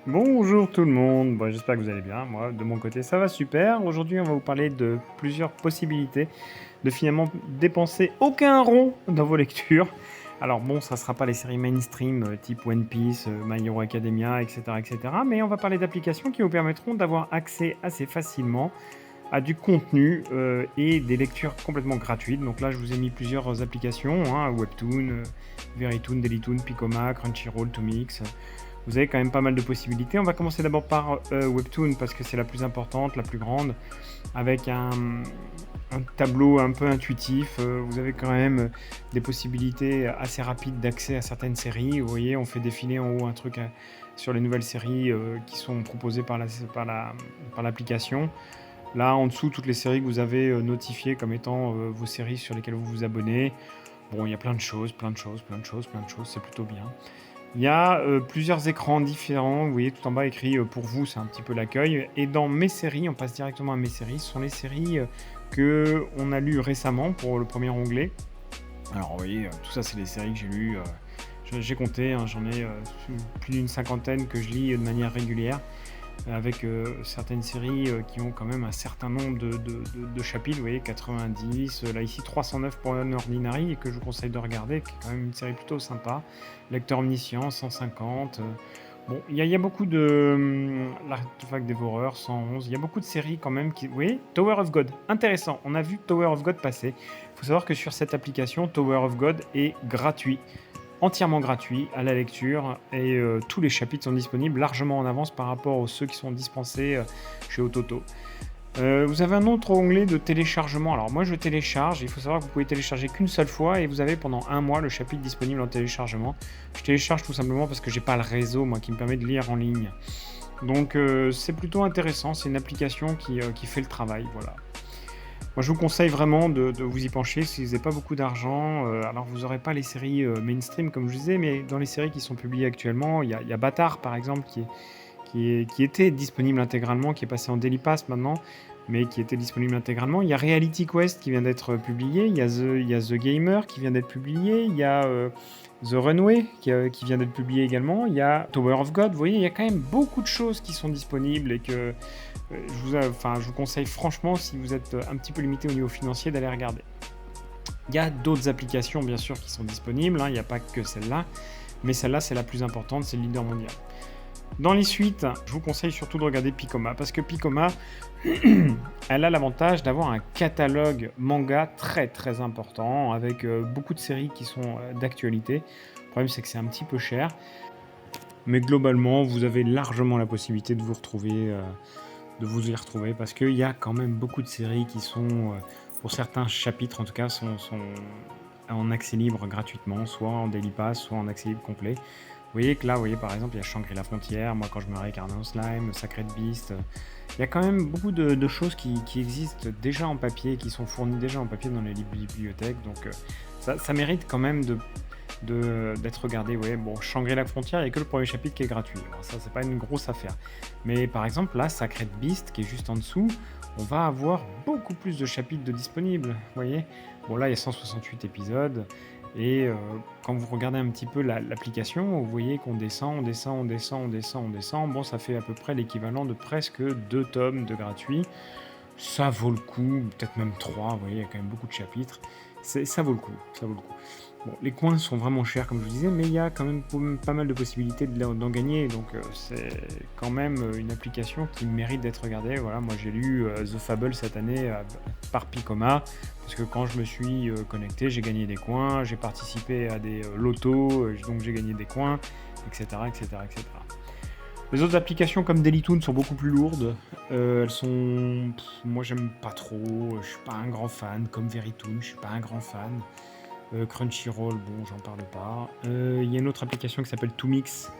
Bonjour tout le monde, bon, j'espère que vous allez bien. Moi, de mon côté, ça va super. Aujourd'hui, on va vous parler de plusieurs possibilités de finalement dépenser aucun rond dans vos lectures. Alors bon, ça sera pas les séries mainstream type One Piece, My Hero Academia, etc., etc. Mais on va parler d'applications qui vous permettront d'avoir accès assez facilement à du contenu et des lectures complètement gratuites. Donc là, je vous ai mis plusieurs applications, hein, Webtoon, Verytoon, Dailytoon, Picoma, Crunchyroll, Tomix. Vous avez quand même pas mal de possibilités. On va commencer d'abord par Webtoon parce que c'est la plus importante, la plus grande, avec un tableau un peu intuitif. Vous avez quand même des possibilités assez rapides d'accès à certaines séries. Vous voyez, on fait défiler en haut un truc sur les nouvelles séries qui sont proposées par l'application. Là, en dessous, toutes les séries que vous avez notifiées comme étant vos séries sur lesquelles vous vous abonnez. Bon, il y a plein de choses, plein de choses, plein de choses, plein de choses, c'est plutôt bien. Il y a plusieurs écrans différents. Vous voyez tout en bas écrit pour vous, c'est un petit peu l'accueil. Et dans mes séries, on passe directement à mes séries. Ce sont les séries que on a lues récemment pour le premier onglet. Alors, vous voyez, tout ça, c'est les séries que j'ai lues. J'ai compté, hein, j'en ai plus d'une cinquantaine que je lis de manière régulière avec certaines séries qui ont quand même un certain nombre de chapitres, vous voyez, 90, là ici 309 pour un Ordinary, et que je vous conseille de regarder, qui est quand même une série plutôt sympa. Lecteur omniscient, 150. Bon, il y a beaucoup de... L'artefact dévoreur, 111. Il y a beaucoup de séries quand même qui... Vous voyez, Tower of God, intéressant. On a vu Tower of God passer. Il faut savoir que sur cette application, Tower of God est gratuit, entièrement gratuit à la lecture, et tous les chapitres sont disponibles largement en avance par rapport aux ceux qui sont dispensés chez Ototo. Vous avez un autre onglet de téléchargement. Alors moi je télécharge, il faut savoir que vous pouvez télécharger qu'une seule fois et vous avez pendant un mois le chapitre disponible en téléchargement. Je télécharge tout simplement parce que j'ai pas le réseau moi qui me permet de lire en ligne. Donc c'est plutôt intéressant, c'est une application qui fait le travail, voilà. Moi, je vous conseille vraiment de vous y pencher si vous n'avez pas beaucoup d'argent. Alors, vous n'aurez pas les séries mainstream, comme je disais, mais dans les séries qui sont publiées actuellement, il y a Bâtard, par exemple, qui était disponible intégralement, qui est passé en Daily Pass maintenant, mais qui était disponible intégralement. Il y a Reality Quest qui vient d'être publié, il y a The Gamer qui vient d'être publié, il y a The Runway qui vient d'être publié également, il y a Tower of God. Vous voyez, il y a quand même beaucoup de choses qui sont disponibles et que je vous conseille franchement, si vous êtes un petit peu limité au niveau financier, d'aller regarder. Il y a d'autres applications, bien sûr, qui sont disponibles, hein, il n'y a pas que celle-là, mais celle-là, c'est la plus importante, c'est le leader mondial. Dans les suites, je vous conseille surtout de regarder Picoma, parce que Picoma, elle a l'avantage d'avoir un catalogue manga très très important, avec beaucoup de séries qui sont d'actualité. Le problème, c'est que c'est un petit peu cher, mais globalement, vous avez largement la possibilité de vous retrouver de vous y retrouver parce qu'il y a quand même beaucoup de séries qui sont, pour certains chapitres en tout cas, sont en accès libre gratuitement, soit en Daily Pass, soit en accès libre complet. Vous voyez que là, vous voyez par exemple, il y a Shangri-La Frontière, moi quand je me réincarne en slime, Sacred Beast. Il y a quand même beaucoup de choses qui existent déjà en papier, qui sont fournies déjà en papier dans les bibliothèques. Donc ça mérite quand même d'être regardé. Ouais, bon, Shangri-La Frontière, il n'y a que le premier chapitre qui est gratuit. Alors ça, c'est pas une grosse affaire. Mais par exemple, là, Sacred Beast, qui est juste en dessous, on va avoir beaucoup plus de chapitres de disponibles. Vous voyez, bon, là, il y a 168 épisodes. Et quand vous regardez un petit peu l'application, vous voyez qu'on descend, on descend, on descend, on descend, on descend. Bon, ça fait à peu près l'équivalent de presque 2 tomes de gratuit. Ça vaut le coup, peut-être même 3, vous voyez, il y a quand même beaucoup de chapitres. Ça vaut le coup, ça vaut le coup. Bon, les coins sont vraiment chers, comme je vous disais, mais il y a quand même pas mal de possibilités d'en gagner, donc c'est quand même une application qui mérite d'être regardée. Voilà, moi j'ai lu The Fable cette année par Picoma, parce que quand je me suis connecté, j'ai gagné des coins, j'ai participé à des lotos, donc j'ai gagné des coins, etc., etc., etc. Les autres applications comme Dailytoon sont beaucoup plus lourdes. Elles sont... moi j'aime pas trop, je suis pas un grand fan, comme Verytoon, je suis pas un grand fan. Crunchyroll, bon, j'en parle pas. Il y a une autre application qui s'appelle Tomix,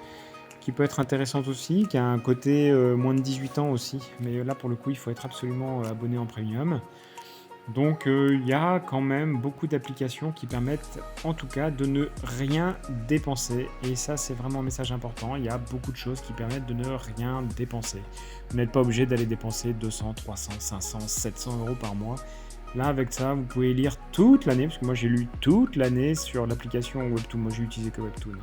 qui peut être intéressante aussi, qui a un côté moins de 18 ans aussi. Mais là, pour le coup, il faut être absolument abonné en premium. Donc, il y a quand même beaucoup d'applications qui permettent, en tout cas, de ne rien dépenser. Et ça, c'est vraiment un message important. Il y a beaucoup de choses qui permettent de ne rien dépenser. Vous n'êtes pas obligé d'aller dépenser 200, 300, 500, 700 euros par mois. Là, avec ça, vous pouvez lire toute l'année, parce que moi j'ai lu toute l'année sur l'application Webtoon. Moi j'ai utilisé que Webtoon.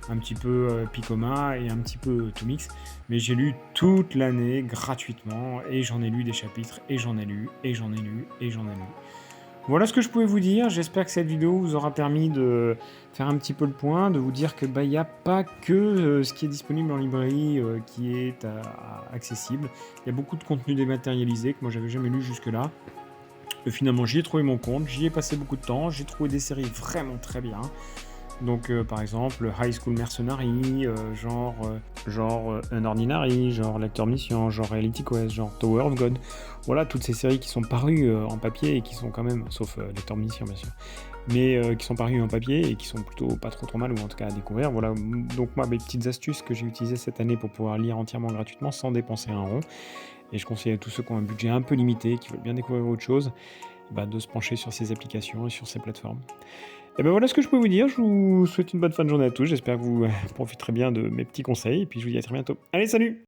un petit peu Picoma et un petit peu Tomix. Mais j'ai lu toute l'année gratuitement et j'en ai lu des chapitres et j'en ai lu et j'en ai lu et j'en ai lu. Voilà ce que je pouvais vous dire. J'espère que cette vidéo vous aura permis de faire un petit peu le point, de vous dire que il n'y a pas que ce qui est disponible en librairie qui est accessible. Il y a beaucoup de contenu dématérialisé que moi j'avais jamais lu jusque-là. Finalement, j'y ai trouvé mon compte, j'y ai passé beaucoup de temps, j'ai trouvé des séries vraiment très bien. Donc, par exemple, High School Mercenary, genre Unordinary, genre Lecter Mission, genre Reality Quest, genre Tower of God. Voilà, toutes ces séries qui sont parues en papier et qui sont quand même, sauf Lecter Mission bien sûr, mais qui sont parues en papier et qui sont plutôt pas trop mal, ou en tout cas à découvrir. Voilà, donc moi, mes petites astuces que j'ai utilisées cette année pour pouvoir lire entièrement gratuitement sans dépenser un rond. Et je conseille à tous ceux qui ont un budget un peu limité, qui veulent bien découvrir autre chose, de se pencher sur ces applications et sur ces plateformes. Et ben voilà ce que je peux vous dire. Je vous souhaite une bonne fin de journée à tous. J'espère que vous profiterez bien de mes petits conseils. Et puis je vous dis à très bientôt. Allez, salut!